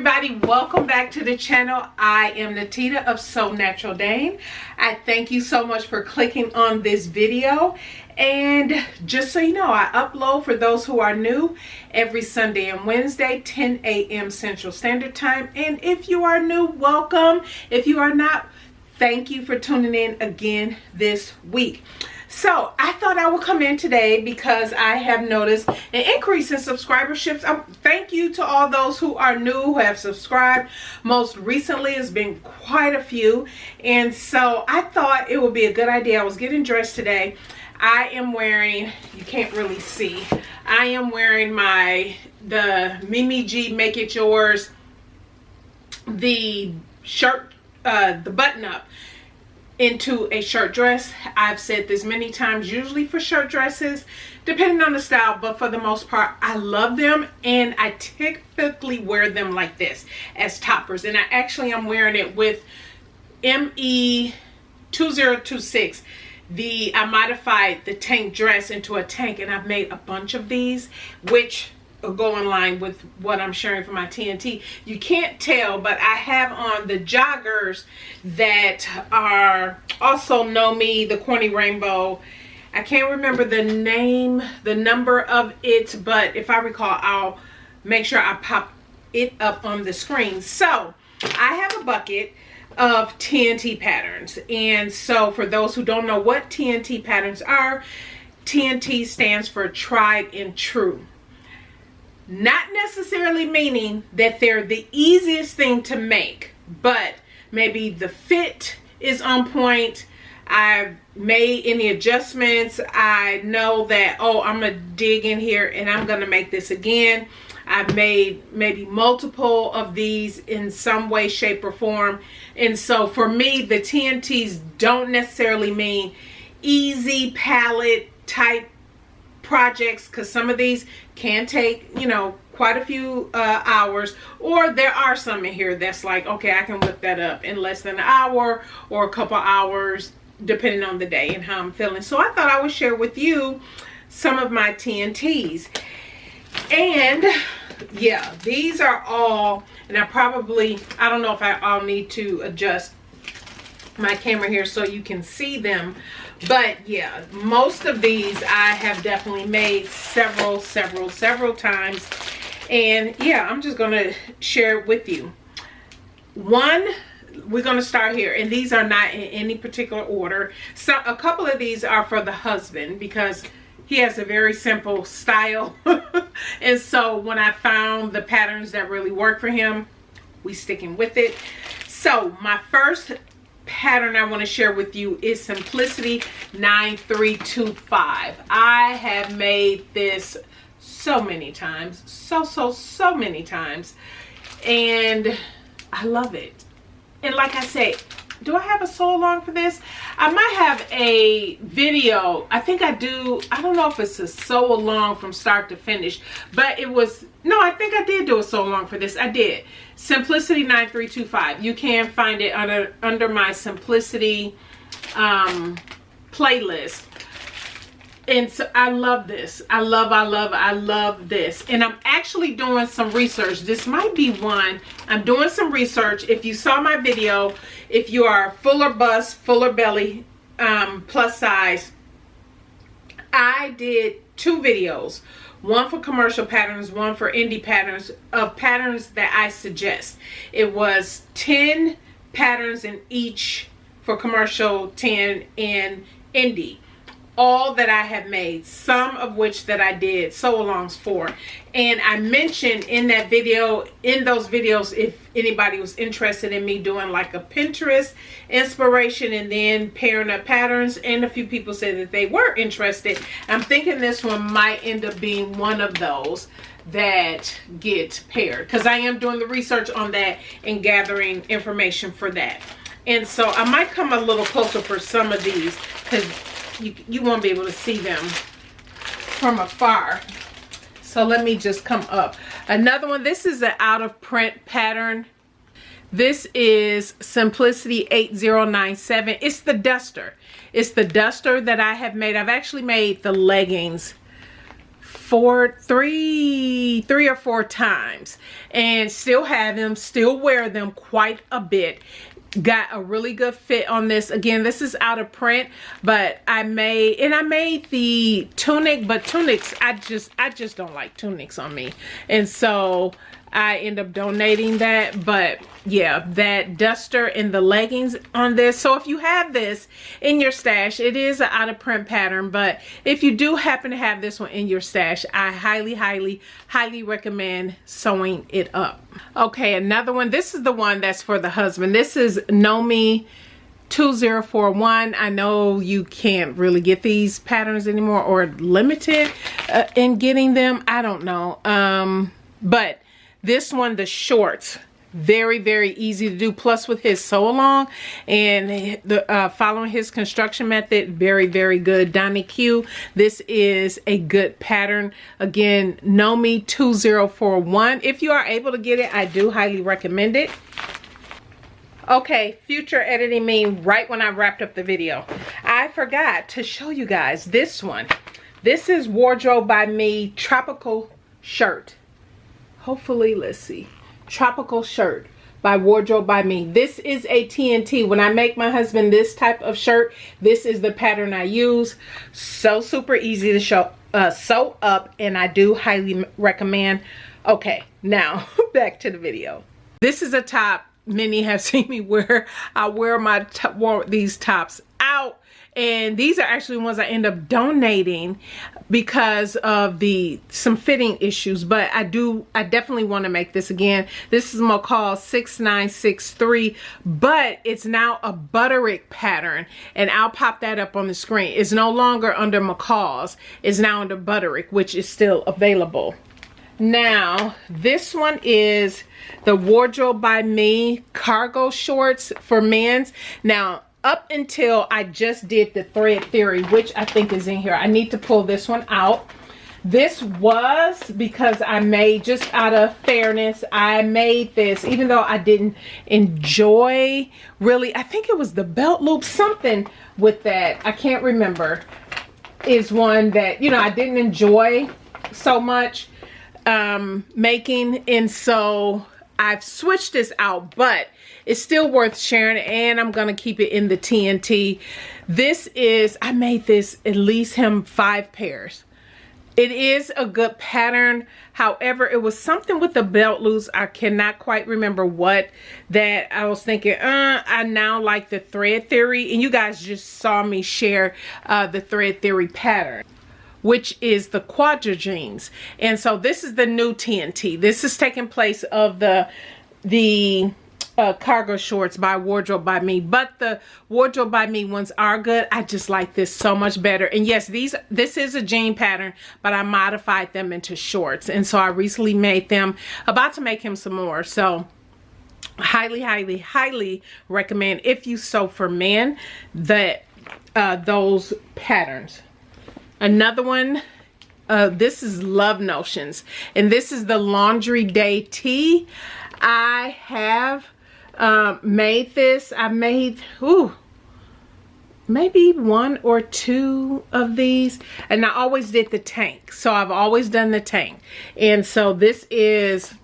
everybody, welcome back to the channel. I am Natita of SewNaturalDane. I thank you so much for clicking on this video. And just so you know, I upload, for those who are new, every Sunday and Wednesday, 10 a.m. Central Standard Time. And if you are new, welcome. If you are not, thank you for tuning in again this week. So I thought I would come in today because I have noticed an increase in subscriberships. Thank you to all those who are new, who have subscribed. Most recently, it's been quite a few. And so I thought it would be a good idea. I was getting dressed today. I am wearing, you can't really see, I am wearing the Mimi G Make It Yours, the shirt, the button up into a shirt dress. I've said this many times, usually for shirt dresses, depending on the style, but for the most part, I love them, and I typically wear them like this as toppers. And I actually am wearing it with ME2026. I modified the tank dress into a tank, and I've made a bunch of these, which go in line with what I'm sharing for my TNT. You can't tell, but I have on the joggers that are also Know Me, the Corny Rainbow. I can't remember the name, the number of it, but if I recall, I'll make sure I pop it up on the screen. So I have a bucket of TNT patterns, and so for those who don't know what TNT patterns are, TNT stands for tried and true. Not necessarily meaning that they're the easiest thing to make, but maybe the fit is on point. I've made any adjustments. I know that, oh, I'm gonna dig in here and I'm gonna make this again. I've made maybe multiple of these in some way, shape, or form. And so for me, the TNTs don't necessarily mean easy palette type projects, because some of these can take, you know, quite a few hours, or there are some in here that's like, okay, I can whip that up in less than an hour or a couple hours, depending on the day and how I'm feeling. So I thought I would share with you some of my TNTs. And yeah, these are all, and I don't know if I'll need to adjust my camera here so you can see them, but yeah, most of these I have definitely made several times. And yeah, I'm just gonna share it with you. One, we're gonna start here, and these are not in any particular order. So a couple of these are for the husband because he has a very simple style. And so when I found the patterns that really work for him, we sticking with it. So my first pattern I want to share with you is Simplicity 9325. I have made this so many times, so many times, and I love it. And like I say, do I have a sew along for this? I might have a video. I think I do. I don't know if it's a sew along from start to finish, but it was, no, I think I did do a sew along for this. I did. Simplicity 9325. You can find it under my Simplicity playlist. And so I love this. I love this. And I'm actually doing some research. This might be one. I'm doing some research. If you saw my video, if you are fuller bust, fuller belly, plus size, I did two videos. One for commercial patterns, one for indie patterns, of patterns that I suggest. It was 10 patterns in each for commercial, 10 in indie. All that I have made, some of which that I did sew-alongs for. And I mentioned in that video, in those videos, if anybody was interested in me doing like a Pinterest inspiration and then pairing up patterns, and a few people said that they were interested. I'm thinking this one might end up being one of those that get paired, because I am doing the research on that and gathering information for that. And so I might come a little closer for some of these, because you won't be able to see them from afar. So let me just come up. Another one, this is an out of print pattern. This is Simplicity 8097. It's the duster. It's the duster that I have made. I've actually made the leggings three or four times, and still have them, still wear them quite a bit. Got a really good fit on this. Again, this is out of print, but I made the tunic, but tunics, I just don't like tunics on me, and so I end up donating that. But yeah, that duster and the leggings on this. So if you have this in your stash, it is an out of print pattern, but if you do happen to have this one in your stash, I highly recommend sewing it up. Okay, another one. This is the one that's for the husband. This is Nomi 2041. I know you can't really get these patterns anymore, or limited in getting them. I don't know. But this one, the shorts, very easy to do. Plus with his sew along and the following his construction method, very good. Donnie Q, this is a good pattern. Again, Nomi 2041. If you are able to get it, I do highly recommend it. Okay, future editing me right when I wrapped up the video, I forgot to show you guys this one. This is Wardrobe by Me tropical shirt. Hopefully, let's see. Tropical shirt by Wardrobe by Me. This is a TNT. When I make my husband this type of shirt, this is the pattern I use. So super easy to sew up, and I do highly recommend. Okay, now back to the video. This is a top many have seen me wear. I wear these tops out, and these are actually ones I end up donating because of some fitting issues. But I definitely want to make this again. This is McCall 6963, but it's now a Butterick pattern, and I'll pop that up on the screen. It's no longer under McCall's, it's now under Butterick, which is still available. Now this one is the Wardrobe by Me cargo shorts for men's. Now up until I just did the thread theory, which I think is in here, I need to pull this one out. This was because I made, just out of fairness, I made this even though I didn't enjoy really, I think it was the belt loop, something with that, I can't remember, is one that, you know, I didn't enjoy so much making, and so I've switched this out, but it's still worth sharing, and I'm gonna keep it in the TNT. This is, I made this at least 5 pairs. It is a good pattern. However, it was something with the belt loops, I cannot quite remember what, that I was thinking, I now like the thread theory, and you guys just saw me share the thread theory pattern, which is the quadra jeans. And so this is the new TNT. This is taking place of the cargo shorts by Wardrobe by Me, but the Wardrobe by Me ones are good. I just like this so much better. And yes, this is a jean pattern, but I modified them into shorts, and so I recently made them, about to make him some more. So highly recommend, if you sew for men, that those patterns. Another one, this is Love Notions, and this is the Laundry Day tee. I have made this. I made maybe 1 or 2 of these, and I always did the tank, so I've always done the tank. And so this is,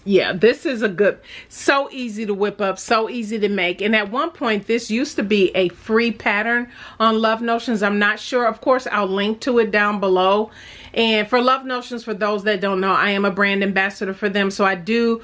yeah, this is a good, so easy to whip up, so easy to make. And at one point this used to be a free pattern on Love Notions. I'm not sure, of course I'll link to it down below. And for Love Notions, for those that don't know, I am a brand ambassador for them, so I do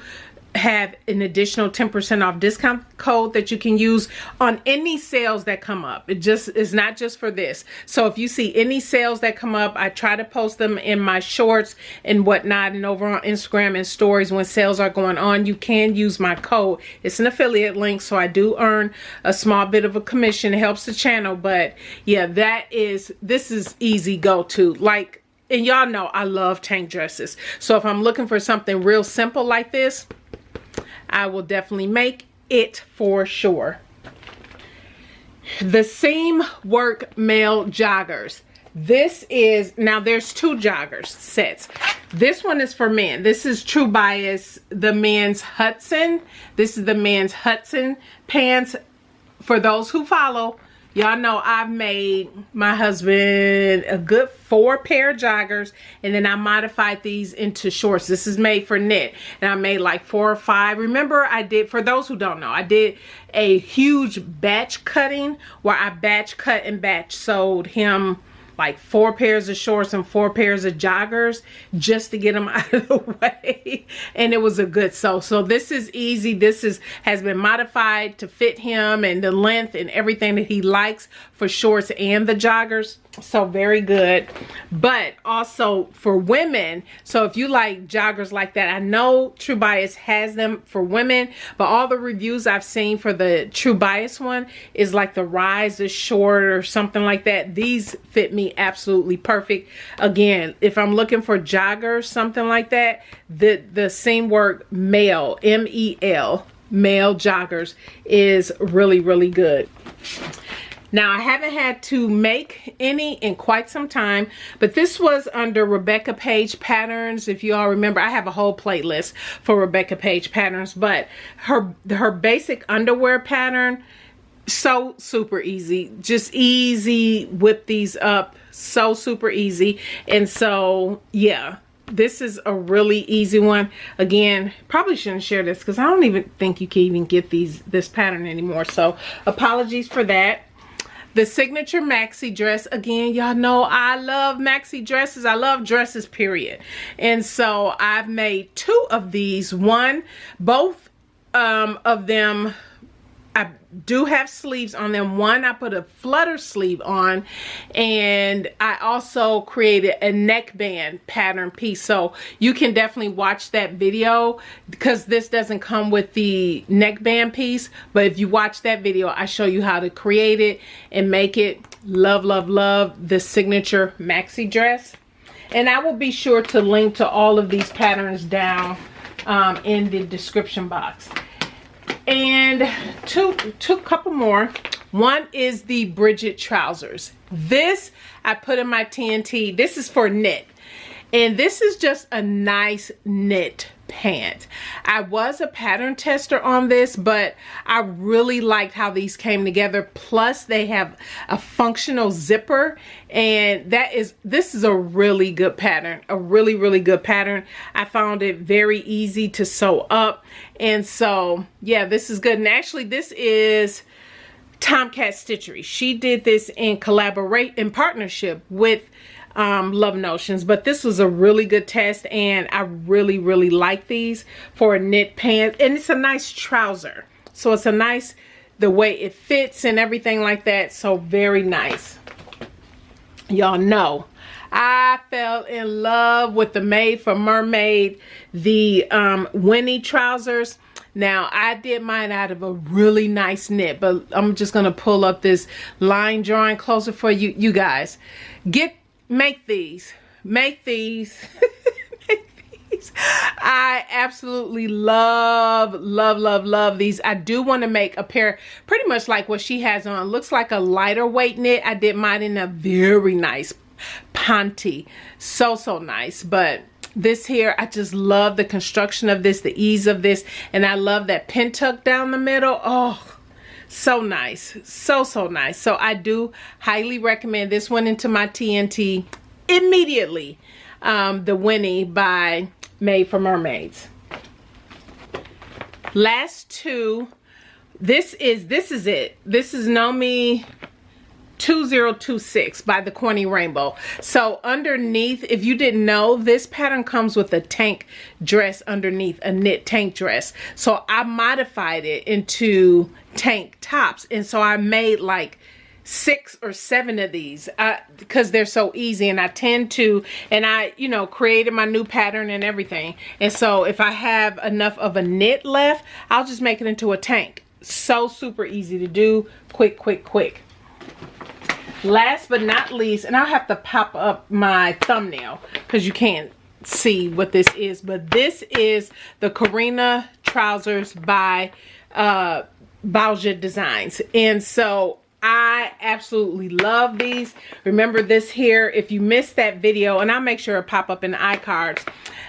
have an additional 10% off discount code that you can use on any sales that come up. It's not just for this. So if you see any sales that come up, I try to post them in my shorts and whatnot, and over on Instagram and stories when sales are going on. You can use my code. It's an affiliate link, so I do earn a small bit of a commission. It helps the channel, but yeah, this is easy go-to. Like, and y'all know I love tank dresses, so if I'm looking for something real simple like this, I will definitely make it for sure. The Seam Work Male Joggers. This is, now there's 2 joggers sets. This one is for men. This is True Bias, the men's Hudson. This is the men's Hudson pants. For those who follow, Y'all know I've made my husband a good 4 pair of joggers, and then I modified these into shorts. This is made for knit, and I made like 4 or 5. Remember, I did, for those who don't know, I did a huge batch cutting where I batch cut and batch sewed him like 4 pairs of shorts and 4 pairs of joggers just to get them out of the way, and it was a good sew. So this is easy. This has been modified to fit him and the length and everything that he likes for shorts and the joggers. So very good. But also for women, so if you like joggers like that, I know True Bias has them for women, but all the reviews I've seen for the True Bias one is like the rise is short or something like that. These fit me absolutely perfect. Again, if I'm looking for joggers, something like that, the seam work male, M-E-L, male joggers is really, really good. Now, I haven't had to make any in quite some time, but this was under Rebecca Page Patterns. If you all remember, I have a whole playlist for Rebecca Page Patterns, but her basic underwear pattern, so super easy. Just easy, whip these up, so super easy. And so, yeah, this is a really easy one. Again, probably shouldn't share this because I don't even think you can even get this pattern anymore. So apologies for that. The signature maxi dress, again, y'all know I love maxi dresses. I love dresses, period. And so I've made 2 of these. Both of them, I do have sleeves on them. One I put a flutter sleeve on, and I also created a neckband pattern piece. So you can definitely watch that video because this doesn't come with the neckband piece, but if you watch that video, I show you how to create it and make it. Love, love, love the signature maxi dress. And I will be sure to link to all of these patterns down in the description box. And two couple more. One is the Bridget trousers. This I put in my TNT. This is for knit, and this is just a nice knit pant. I was a pattern tester on this, but I really liked how these came together. Plus they have a functional zipper, and this is a really good pattern, a really, really good pattern. I found it very easy to sew up, and so yeah, this is good. And actually this is Tomcat Stitchery. She did this in partnership with Love Notions, but this was a really good test, and I really, really like these for a knit pant. And it's a nice trouser, so it's a nice, the way it fits and everything like that, so very nice. Y'all know I fell in love with the Made for Mermaid, the Winnie trousers. Now, I did mine out of a really nice knit, but I'm just going to pull up this line drawing closer for you. You guys, make these. Make these. I absolutely love, love, love, love these. I do want to make a pair pretty much like what she has on. Looks like a lighter weight knit. I did mine in a very nice panty. So, so nice. But this here, I just love the construction of this, the ease of this, and I love that pin tuck down the middle. Oh, so nice. So, so nice. So I do highly recommend this one into my TNT immediately. The Winnie by Made for Mermaids. Last 2. This is it. This is Nomi 2026 by the Corny Rainbow. So underneath, if you didn't know, this pattern comes with a tank dress underneath, a knit tank dress. So I modified it into tank tops, and so I made like 6 or 7 of these because they're so easy, and I tend to, and I, you know, created my new pattern and everything. And so if I have enough of a knit left, I'll just make it into a tank. So super easy to do. Quick, quick, quick. Last but not least, and I'll have to pop up my thumbnail because you can't see what this is, but this is the Karina trousers by Bauja Designs. And so I absolutely love these. Remember this here, if you missed that video, and I'll make sure it pop up in the iCards.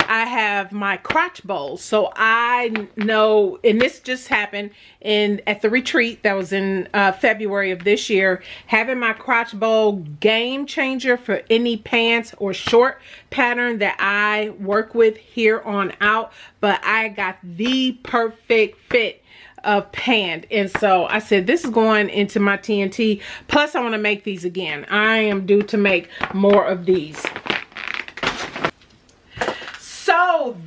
I have my crotch bowls. So I know, and this just happened at the retreat that was in February of this year, having my crotch bowl, game changer for any pants or short pattern that I work with here on out. But I got the perfect fit of pant, and so I said this is going into my TNT. Plus I want to make these again. I am due to make more of these. So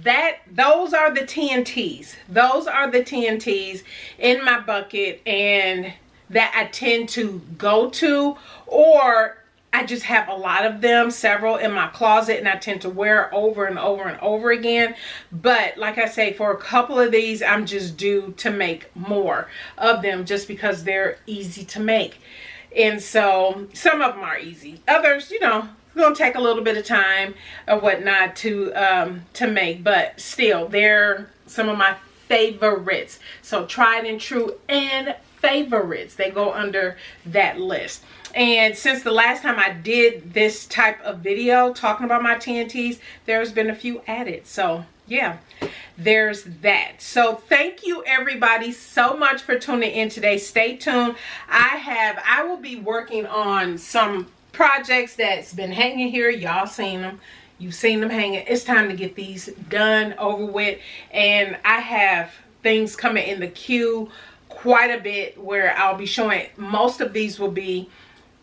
those are the TNTs. Those are the TNTs in my bucket, and that I tend to go to, or I just have a lot of them, several in my closet, and I tend to wear over and over and over again. But like I say, for a couple of these, I'm just due to make more of them just because they're easy to make. And so some of them are easy. Others, you know, it's gonna take a little bit of time or whatnot to make, but still, they're some of my favorites. So tried and true and favorites, they go under that list. And since the last time I did this type of video talking about my TNTs, there's been a few added. So yeah, there's that. So thank you everybody so much for tuning in today. Stay tuned. I will be working on some projects that's been hanging here. Y'all seen them. You've seen them hanging. It's time to get these done, over with. And I have things coming in the queue quite a bit where I'll be showing. Most of these will be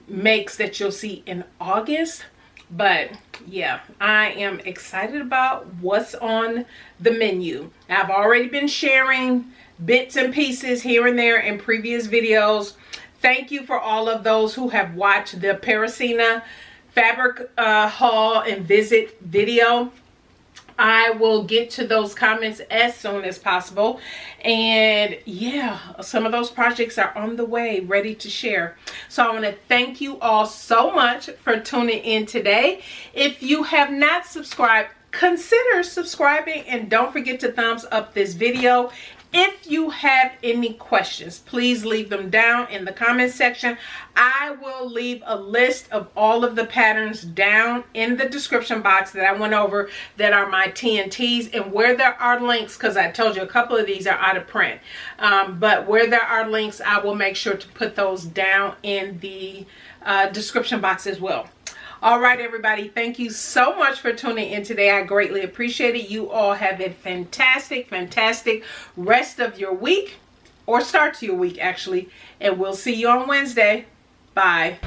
makes that you'll see in August. But yeah, I am excited about what's on the menu. I've already been sharing bits and pieces here and there in previous videos. Thank you for all of those who have watched the Parasina fabric haul and visit video. I will get to those comments as soon as possible. And yeah, some of those projects are on the way, ready to share. So I want to thank you all so much for tuning in today. If you have not subscribed, consider subscribing, and don't forget to thumbs up this video. If you have any questions, please leave them down in the comment section. I will leave a list of all of the patterns down in the description box that I went over that are my TNTs, and where there are links, because I told you a couple of these are out of print, but where there are links, I will make sure to put those down in the description box as well. All right, everybody, thank you so much for tuning in today. I greatly appreciate it. You all have a fantastic, fantastic rest of your week, or start to your week, actually. And we'll see you on Wednesday. Bye.